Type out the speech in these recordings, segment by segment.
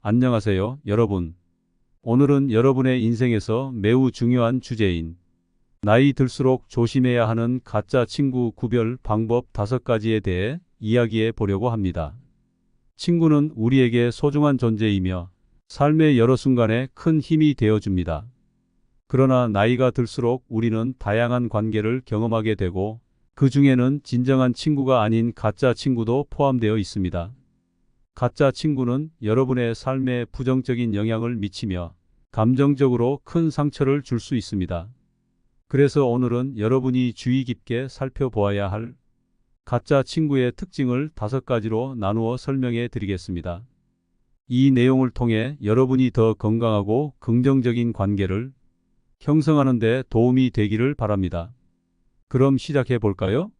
안녕하세요, 여러분. 오늘은 여러분의 인생에서 매우 중요한 주제인 나이 들수록 조심해야 하는 가짜 친구 구별 방법 5가지에 대해 이야기해 보려고 합니다. 친구는 우리에게 소중한 존재이며 삶의 여러 순간에 큰 힘이 되어 줍니다. 그러나 나이가 들수록 우리는 다양한 관계를 경험하게 되고 그 중에는 진정한 친구가 아닌 가짜 친구도 포함되어 있습니다. 가짜 친구는 여러분의 삶에 부정적인 영향을 미치며 감정적으로 큰 상처를 줄 수 있습니다. 그래서 오늘은 여러분이 주의 깊게 살펴보아야 할 가짜 친구의 특징을 5가지로 나누어 설명해 드리겠습니다. 이 내용을 통해 여러분이 더 건강하고 긍정적인 관계를 형성하는 데 도움이 되기를 바랍니다. 그럼 시작해 볼까요?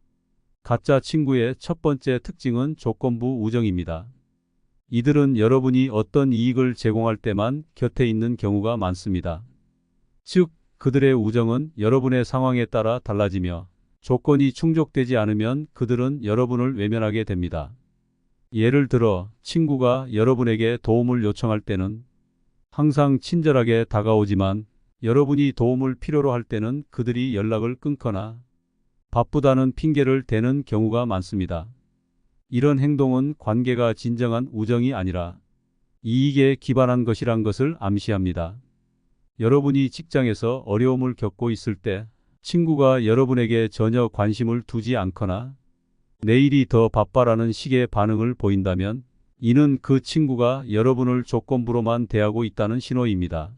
가짜 친구의 첫 번째 특징은 조건부 우정입니다. 이들은 여러분이 어떤 이익을 제공할 때만 곁에 있는 경우가 많습니다. 즉, 그들의 우정은 여러분의 상황에 따라 달라지며 조건이 충족되지 않으면 그들은 여러분을 외면하게 됩니다. 예를 들어, 친구가 여러분에게 도움을 요청할 때는 항상 친절하게 다가오지만 여러분이 도움을 필요로 할 때는 그들이 연락을 끊거나 바쁘다는 핑계를 대는 경우가 많습니다. 이런 행동은 관계가 진정한 우정이 아니라 이익에 기반한 것이란 것을 암시합니다. 여러분이 직장에서 어려움을 겪고 있을 때 친구가 여러분에게 전혀 관심을 두지 않거나 내일이 더 바빠라는 식의 반응을 보인다면 이는 그 친구가 여러분을 조건부로만 대하고 있다는 신호입니다.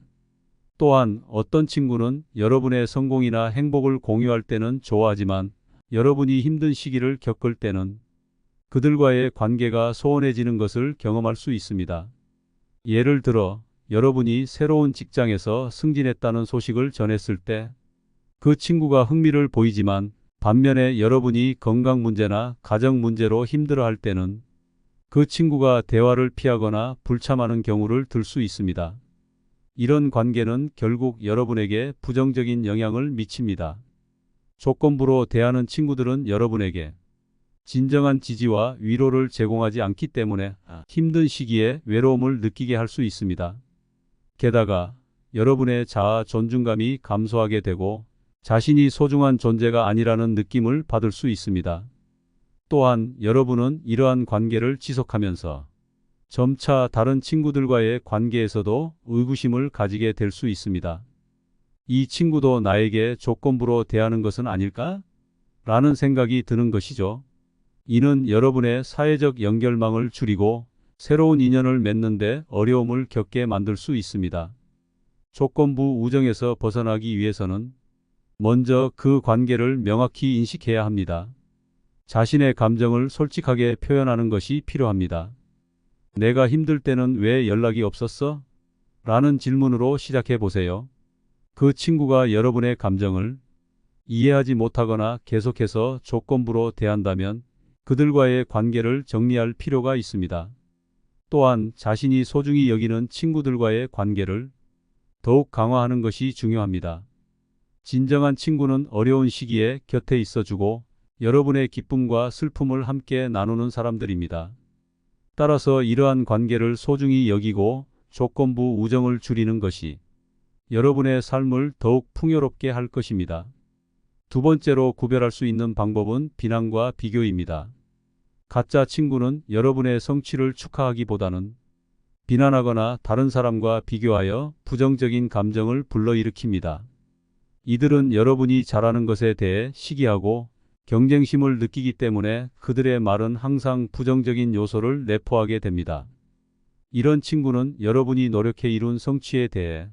또한 어떤 친구는 여러분의 성공이나 행복을 공유할 때는 좋아하지만 여러분이 힘든 시기를 겪을 때는 그들과의 관계가 소원해지는 것을 경험할 수 있습니다. 예를 들어, 여러분이 새로운 직장에서 승진했다는 소식을 전했을 때 그 친구가 흥미를 보이지만 반면에 여러분이 건강 문제나 가정 문제로 힘들어할 때는 그 친구가 대화를 피하거나 불참하는 경우를 들 수 있습니다. 이런 관계는 결국 여러분에게 부정적인 영향을 미칩니다. 조건부로 대하는 친구들은 여러분에게 진정한 지지와 위로를 제공하지 않기 때문에 힘든 시기에 외로움을 느끼게 할 수 있습니다. 게다가 여러분의 자아 존중감이 감소하게 되고 자신이 소중한 존재가 아니라는 느낌을 받을 수 있습니다. 또한 여러분은 이러한 관계를 지속하면서 점차 다른 친구들과의 관계에서도 의구심을 가지게 될 수 있습니다. 이 친구도 나에게 조건부로 대하는 것은 아닐까? 라는 생각이 드는 것이죠. 이는 여러분의 사회적 연결망을 줄이고 새로운 인연을 맺는데 어려움을 겪게 만들 수 있습니다. 조건부 우정에서 벗어나기 위해서는 먼저 그 관계를 명확히 인식해야 합니다. 자신의 감정을 솔직하게 표현하는 것이 필요합니다. 내가 힘들 때는 왜 연락이 없었어? 라는 질문으로 시작해 보세요. 그 친구가 여러분의 감정을 이해하지 못하거나 계속해서 조건부로 대한다면 그들과의 관계를 정리할 필요가 있습니다. 또한 자신이 소중히 여기는 친구들과의 관계를 더욱 강화하는 것이 중요합니다. 진정한 친구는 어려운 시기에 곁에 있어주고 여러분의 기쁨과 슬픔을 함께 나누는 사람들입니다. 따라서 이러한 관계를 소중히 여기고 조건부 우정을 줄이는 것이 여러분의 삶을 더욱 풍요롭게 할 것입니다. 두 번째로 구별할 수 있는 방법은 비난과 비교입니다. 가짜 친구는 여러분의 성취를 축하하기보다는 비난하거나 다른 사람과 비교하여 부정적인 감정을 불러일으킵니다. 이들은 여러분이 잘하는 것에 대해 시기하고 경쟁심을 느끼기 때문에 그들의 말은 항상 부정적인 요소를 내포하게 됩니다. 이런 친구는 여러분이 노력해 이룬 성취에 대해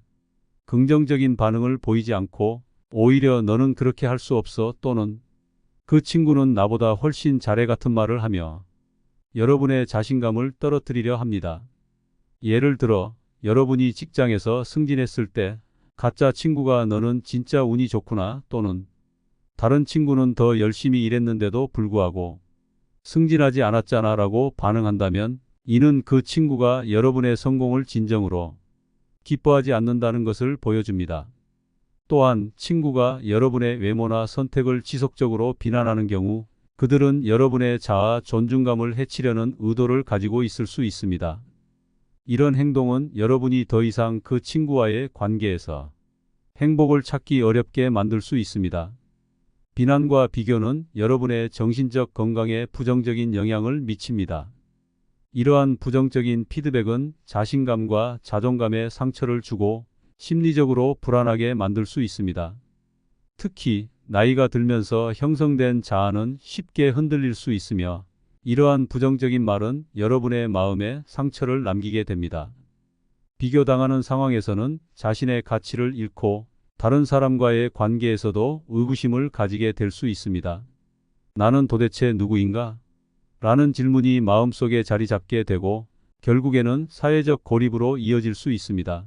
긍정적인 반응을 보이지 않고 오히려 너는 그렇게 할 수 없어 또는 그 친구는 나보다 훨씬 잘해 같은 말을 하며 여러분의 자신감을 떨어뜨리려 합니다. 예를 들어 여러분이 직장에서 승진했을 때 가짜 친구가 너는 진짜 운이 좋구나 또는 다른 친구는 더 열심히 일했는데도 불구하고 승진하지 않았잖아 라고 반응한다면 이는 그 친구가 여러분의 성공을 진정으로 기뻐하지 않는다는 것을 보여줍니다. 또한 친구가 여러분의 외모나 선택을 지속적으로 비난하는 경우 그들은 여러분의 자아 존중감을 해치려는 의도를 가지고 있을 수 있습니다. 이런 행동은 여러분이 더 이상 그 친구와의 관계에서 행복을 찾기 어렵게 만들 수 있습니다. 비난과 비교는 여러분의 정신적 건강에 부정적인 영향을 미칩니다. 이러한 부정적인 피드백은 자신감과 자존감에 상처를 주고 심리적으로 불안하게 만들 수 있습니다. 특히 나이가 들면서 형성된 자아는 쉽게 흔들릴 수 있으며 이러한 부정적인 말은 여러분의 마음에 상처를 남기게 됩니다. 비교당하는 상황에서는 자신의 가치를 잃고 다른 사람과의 관계에서도 의구심을 가지게 될 수 있습니다. 나는 도대체 누구인가? 라는 질문이 마음속에 자리 잡게 되고 결국에는 사회적 고립으로 이어질 수 있습니다.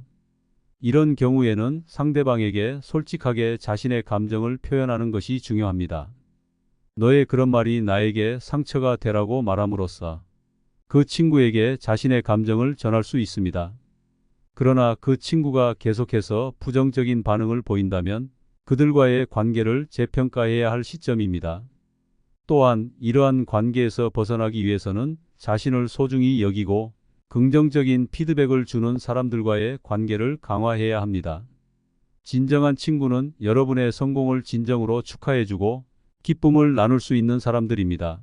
이런 경우에는 상대방에게 솔직하게 자신의 감정을 표현하는 것이 중요합니다. 너의 그런 말이 나에게 상처가 되라고 말함으로써 그 친구에게 자신의 감정을 전할 수 있습니다. 그러나 그 친구가 계속해서 부정적인 반응을 보인다면 그들과의 관계를 재평가해야 할 시점입니다. 또한 이러한 관계에서 벗어나기 위해서는 자신을 소중히 여기고 긍정적인 피드백을 주는 사람들과의 관계를 강화해야 합니다. 진정한 친구는 여러분의 성공을 진정으로 축하해주고 기쁨을 나눌 수 있는 사람들입니다.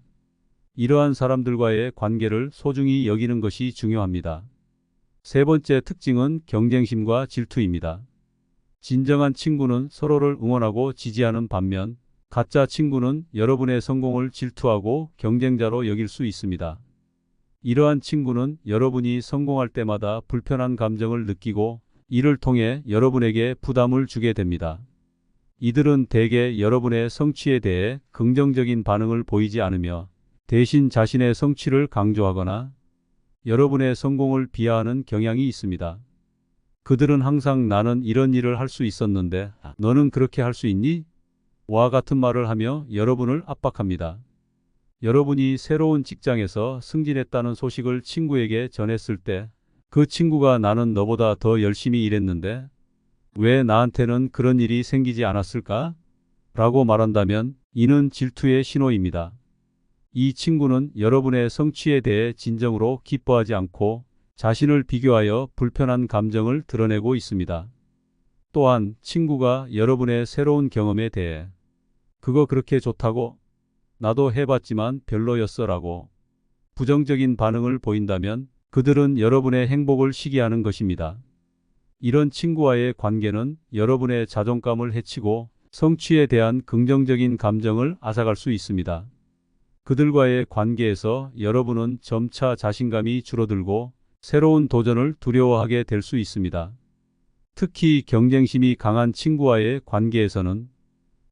이러한 사람들과의 관계를 소중히 여기는 것이 중요합니다. 세 번째 특징은 경쟁심과 질투입니다. 진정한 친구는 서로를 응원하고 지지하는 반면 가짜 친구는 여러분의 성공을 질투하고 경쟁자로 여길 수 있습니다. 이러한 친구는 여러분이 성공할 때마다 불편한 감정을 느끼고 이를 통해 여러분에게 부담을 주게 됩니다. 이들은 대개 여러분의 성취에 대해 긍정적인 반응을 보이지 않으며 대신 자신의 성취를 강조하거나 여러분의 성공을 비하하는 경향이 있습니다. 그들은 항상 나는 이런 일을 할 수 있었는데 너는 그렇게 할 수 있니? 와 같은 말을 하며 여러분을 압박합니다. 여러분이 새로운 직장에서 승진했다는 소식을 친구에게 전했을 때 그 친구가 나는 너보다 더 열심히 일했는데 왜 나한테는 그런 일이 생기지 않았을까? 라고 말한다면 이는 질투의 신호입니다. 이 친구는 여러분의 성취에 대해 진정으로 기뻐하지 않고 자신을 비교하여 불편한 감정을 드러내고 있습니다. 또한 친구가 여러분의 새로운 경험에 대해 그거 그렇게 좋다고? 나도 해봤지만 별로였어 라고 부정적인 반응을 보인다면 그들은 여러분의 행복을 시기하는 것입니다. 이런 친구와의 관계는 여러분의 자존감을 해치고 성취에 대한 긍정적인 감정을 앗아갈 수 있습니다. 그들과의 관계에서 여러분은 점차 자신감이 줄어들고 새로운 도전을 두려워하게 될 수 있습니다. 특히 경쟁심이 강한 친구와의 관계에서는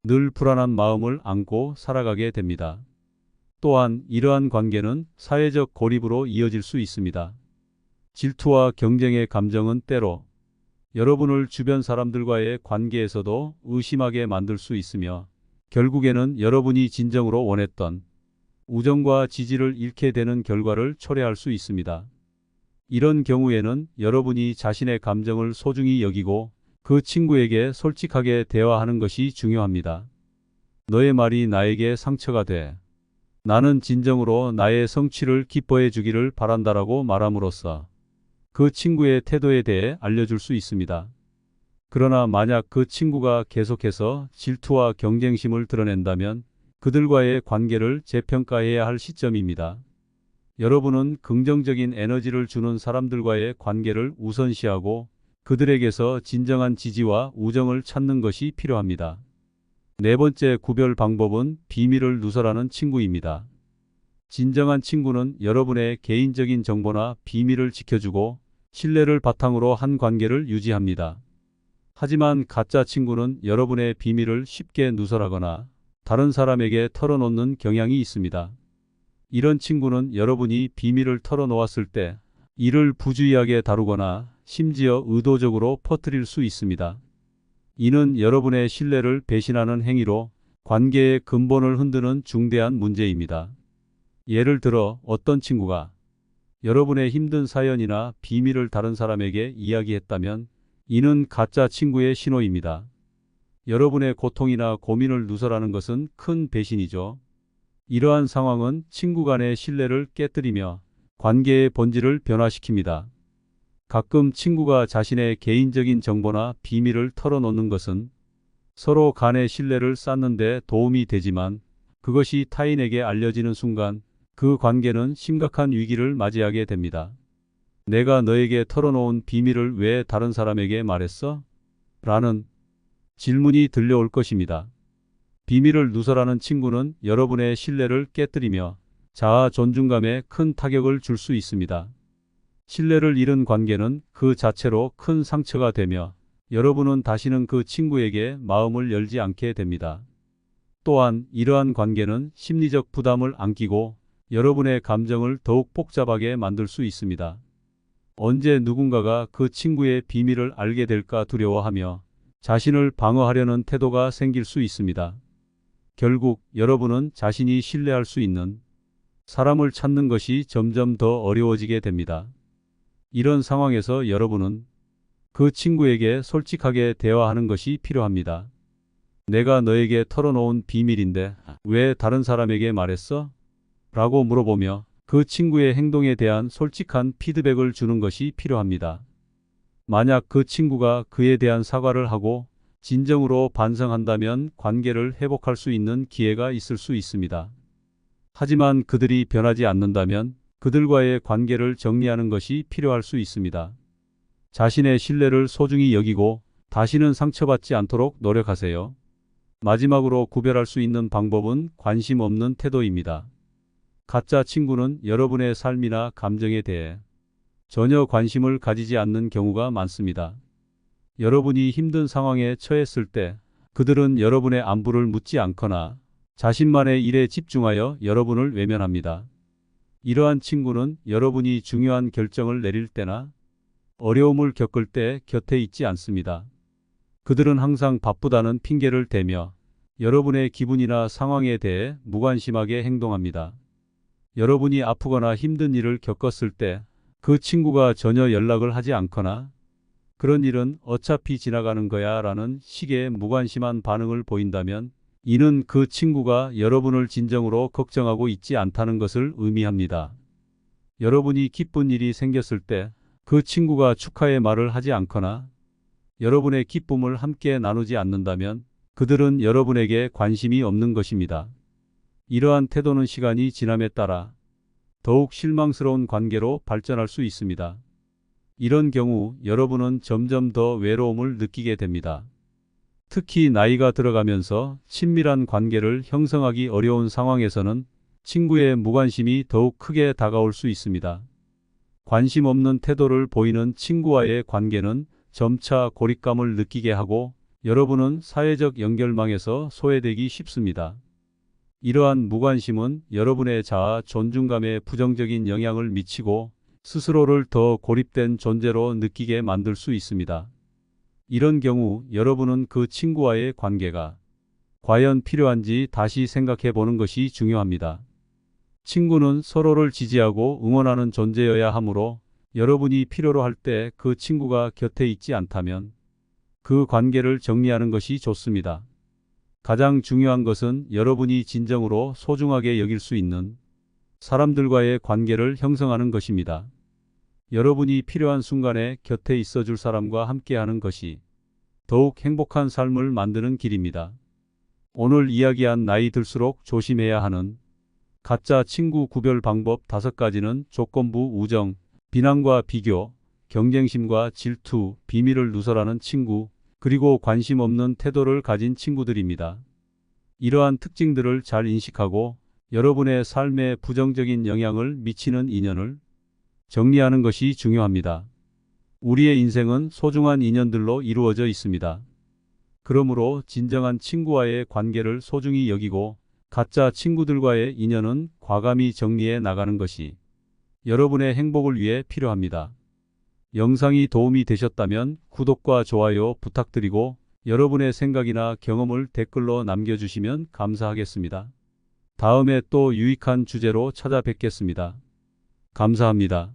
늘 불안한 마음을 안고 살아가게 됩니다. 또한 이러한 관계는 사회적 고립으로 이어질 수 있습니다. 질투와 경쟁의 감정은 때로 여러분을 주변 사람들과의 관계에서도 의심하게 만들 수 있으며 결국에는 여러분이 진정으로 원했던 우정과 지지를 잃게 되는 결과를 초래할 수 있습니다. 이런 경우에는 여러분이 자신의 감정을 소중히 여기고 그 친구에게 솔직하게 대화하는 것이 중요합니다. 너의 말이 나에게 상처가 돼. 나는 진정으로 나의 성취를 기뻐해 주기를 바란다라고 말함으로써 그 친구의 태도에 대해 알려줄 수 있습니다. 그러나 만약 그 친구가 계속해서 질투와 경쟁심을 드러낸다면 그들과의 관계를 재평가해야 할 시점입니다. 여러분은 긍정적인 에너지를 주는 사람들과의 관계를 우선시하고 그들에게서 진정한 지지와 우정을 찾는 것이 필요합니다. 네 번째 구별 방법은 비밀을 누설하는 친구입니다. 진정한 친구는 여러분의 개인적인 정보나 비밀을 지켜주고 신뢰를 바탕으로 한 관계를 유지합니다. 하지만 가짜 친구는 여러분의 비밀을 쉽게 누설하거나 다른 사람에게 털어놓는 경향이 있습니다. 이런 친구는 여러분이 비밀을 털어놓았을 때 이를 부주의하게 다루거나 심지어 의도적으로 퍼뜨릴 수 있습니다. 이는 여러분의 신뢰를 배신하는 행위로 관계의 근본을 흔드는 중대한 문제입니다. 예를 들어 어떤 친구가 여러분의 힘든 사연이나 비밀을 다른 사람에게 이야기했다면 이는 가짜 친구의 신호입니다. 여러분의 고통이나 고민을 누설하는 것은 큰 배신이죠. 이러한 상황은 친구 간의 신뢰를 깨뜨리며 관계의 본질을 변화시킵니다. 가끔 친구가 자신의 개인적인 정보나 비밀을 털어놓는 것은 서로 간의 신뢰를 쌓는 데 도움이 되지만 그것이 타인에게 알려지는 순간 그 관계는 심각한 위기를 맞이하게 됩니다. 내가 너에게 털어놓은 비밀을 왜 다른 사람에게 말했어? 라는 질문이 들려올 것입니다. 비밀을 누설하는 친구는 여러분의 신뢰를 깨뜨리며 자아 존중감에 큰 타격을 줄 수 있습니다. 신뢰를 잃은 관계는 그 자체로 큰 상처가 되며 여러분은 다시는 그 친구에게 마음을 열지 않게 됩니다. 또한 이러한 관계는 심리적 부담을 안기고 여러분의 감정을 더욱 복잡하게 만들 수 있습니다. 언제 누군가가 그 친구의 비밀을 알게 될까 두려워하며 자신을 방어하려는 태도가 생길 수 있습니다. 결국 여러분은 자신이 신뢰할 수 있는 사람을 찾는 것이 점점 더 어려워지게 됩니다. 이런 상황에서 여러분은 그 친구에게 솔직하게 대화하는 것이 필요합니다. 내가 너에게 털어놓은 비밀인데 왜 다른 사람에게 말했어? 라고 물어보며 그 친구의 행동에 대한 솔직한 피드백을 주는 것이 필요합니다. 만약 그 친구가 그에 대한 사과를 하고 진정으로 반성한다면 관계를 회복할 수 있는 기회가 있을 수 있습니다. 하지만 그들이 변하지 않는다면 그들과의 관계를 정리하는 것이 필요할 수 있습니다. 자신의 신뢰를 소중히 여기고 다시는 상처받지 않도록 노력하세요. 마지막으로 구별할 수 있는 방법은 관심 없는 태도입니다. 가짜 친구는 여러분의 삶이나 감정에 대해 전혀 관심을 가지지 않는 경우가 많습니다. 여러분이 힘든 상황에 처했을 때 그들은 여러분의 안부를 묻지 않거나 자신만의 일에 집중하여 여러분을 외면합니다. 이러한 친구는 여러분이 중요한 결정을 내릴 때나 어려움을 겪을 때 곁에 있지 않습니다. 그들은 항상 바쁘다는 핑계를 대며 여러분의 기분이나 상황에 대해 무관심하게 행동합니다. 여러분이 아프거나 힘든 일을 겪었을 때 그 친구가 전혀 연락을 하지 않거나 그런 일은 어차피 지나가는 거야 라는 식의 무관심한 반응을 보인다면 이는 그 친구가 여러분을 진정으로 걱정하고 있지 않다는 것을 의미합니다. 여러분이 기쁜 일이 생겼을 때 그 친구가 축하의 말을 하지 않거나 여러분의 기쁨을 함께 나누지 않는다면 그들은 여러분에게 관심이 없는 것입니다. 이러한 태도는 시간이 지남에 따라 더욱 실망스러운 관계로 발전할 수 있습니다. 이런 경우 여러분은 점점 더 외로움을 느끼게 됩니다. 특히 나이가 들어가면서 친밀한 관계를 형성하기 어려운 상황에서는 친구의 무관심이 더욱 크게 다가올 수 있습니다. 관심 없는 태도를 보이는 친구와의 관계는 점차 고립감을 느끼게 하고 여러분은 사회적 연결망에서 소외되기 쉽습니다. 이러한 무관심은 여러분의 자아 존중감에 부정적인 영향을 미치고 스스로를 더 고립된 존재로 느끼게 만들 수 있습니다. 이런 경우 여러분은 그 친구와의 관계가 과연 필요한지 다시 생각해 보는 것이 중요합니다. 친구는 서로를 지지하고 응원하는 존재여야 하므로 여러분이 필요로 할 때 그 친구가 곁에 있지 않다면 그 관계를 정리하는 것이 좋습니다. 가장 중요한 것은 여러분이 진정으로 소중하게 여길 수 있는 사람들과의 관계를 형성하는 것입니다. 여러분이 필요한 순간에 곁에 있어줄 사람과 함께하는 것이 더욱 행복한 삶을 만드는 길입니다. 오늘 이야기한 나이 들수록 조심해야 하는 가짜 친구 구별 방법 5가지는 조건부 우정, 비난과 비교, 경쟁심과 질투, 비밀을 누설하는 친구, 그리고 관심 없는 태도를 가진 친구들입니다. 이러한 특징들을 잘 인식하고 여러분의 삶에 부정적인 영향을 미치는 인연을 정리하는 것이 중요합니다. 우리의 인생은 소중한 인연들로 이루어져 있습니다. 그러므로 진정한 친구와의 관계를 소중히 여기고 가짜 친구들과의 인연은 과감히 정리해 나가는 것이 여러분의 행복을 위해 필요합니다. 영상이 도움이 되셨다면 구독과 좋아요 부탁드리고 여러분의 생각이나 경험을 댓글로 남겨주시면 감사하겠습니다. 다음에 또 유익한 주제로 찾아뵙겠습니다. 감사합니다.